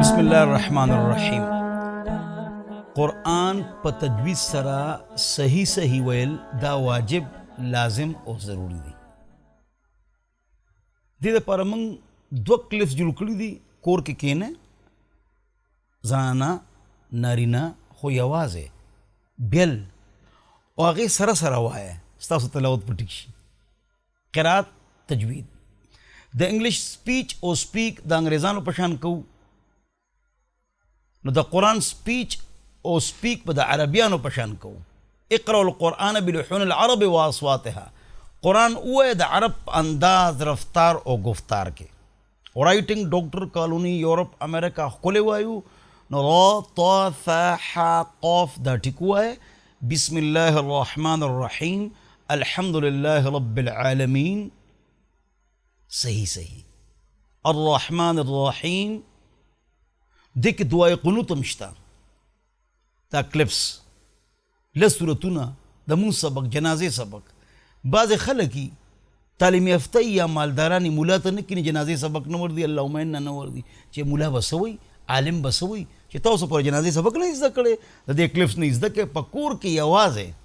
बिस्मिल्लाहिर्रहमानिर्रहीम। कुरान प तजवीज़ सरा सही सही वयल दा वाजिब लाजिम और ज़रूरी दी। दे पर मंग दो क्लिप्स जुड़ कड़ी दी कोर के केने ज़ाना नारीना हो आवाज़ है बेल और आगे सरा सरा हुआ है स्तासु तलावत पटिक्शी क़िरात तजवीद द इंग्लिश स्पीच और स्पीक द अंग्रेज़ानो पशान कहू नो द कुरान स्पीच और स्पीक द अरबियानो पशान कहू इक़राउल कुरान बिलुहूनिल अरब व अस्वातिहा। कुरान उए द अरब अंदाज रफ्तार और गुफ्तार के writing doctor colony Europe America खुले वायु नो रो तो फ़ा क़ाफ द ठिकुआ है बिस्मिल्लाहिर्रहमानिर्रहीम अल्हम्दुलिल्लाहि रब्बिल आलमीन सही सही अर्रहमानिर्रहीम दिक दुआए क़ुनूत मिश्ता ता क्लिप्स लसूरतुना दमू सबक जनाजे सबक बाज़ खलकी तालीम याफ्ता या मालदारानी मुला तो नहीं जनाजे सबक न वर्दी अल्लाहुम्मा इन्ना न वर्दी चे मुला बसवई आलिम बसवई चे तो सो पर जनाजे सबक नहीं इज़्ज़त करे दे क्लिप्स नहीं इज़्ज़त के पकूर की आवाज़ है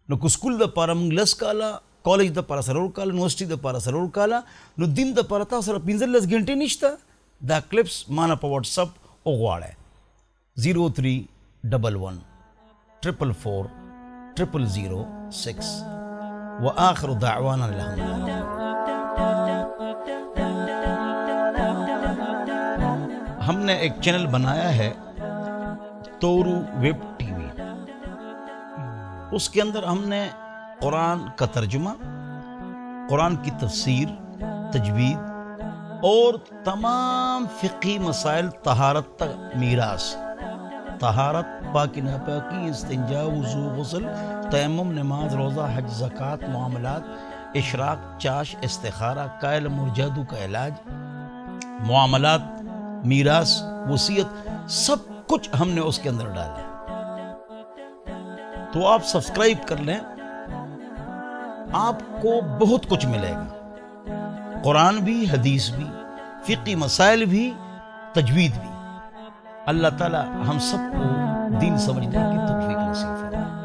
न कुस्कुल द पारम लस काला कॉलेज द पारा सरोर काला यूनिवर्सिटी द पारा सरोर काला नो दिन द पारा ता सर 15 घंटे निश्ता द क्लिप्स माना पर व्हाट्सएप ओगवाड़ है 0311 444 0006 व आखिर दावाना अल्हम्दुलिल्लाह। हमने एक चैनल बनाया है तोरू वेब टीवी। उसके अंदर हमने कुरान का तर्जुमा, कुरान की तफसीर, तजवीद और तमाम फ़िक़ही मसाइल, तहारत तक मीरास, तहारत, पाकी नापाकी, इस्तिंजा, वुज़ू, गुस्ल, तयम्मुम, नमाज, रोज़ा, हज, ज़कात, मुआमलात, इशराक, चाश, इस्तिखारा, कायल, मुरजादू का इलाज, मुआमलात, मीरास, वसीयत, सब कुछ हमने उसके अंदर डाला। तो आप सब्सक्राइब कर लें, आपको बहुत कुछ मिलेगा। कुरान भी, हदीस भी, फ़िक़ही मसाइल भी, तजवीद भी। अल्लाह ताला हम सबको दीन समझने की तौफीक नसीब फरमाए।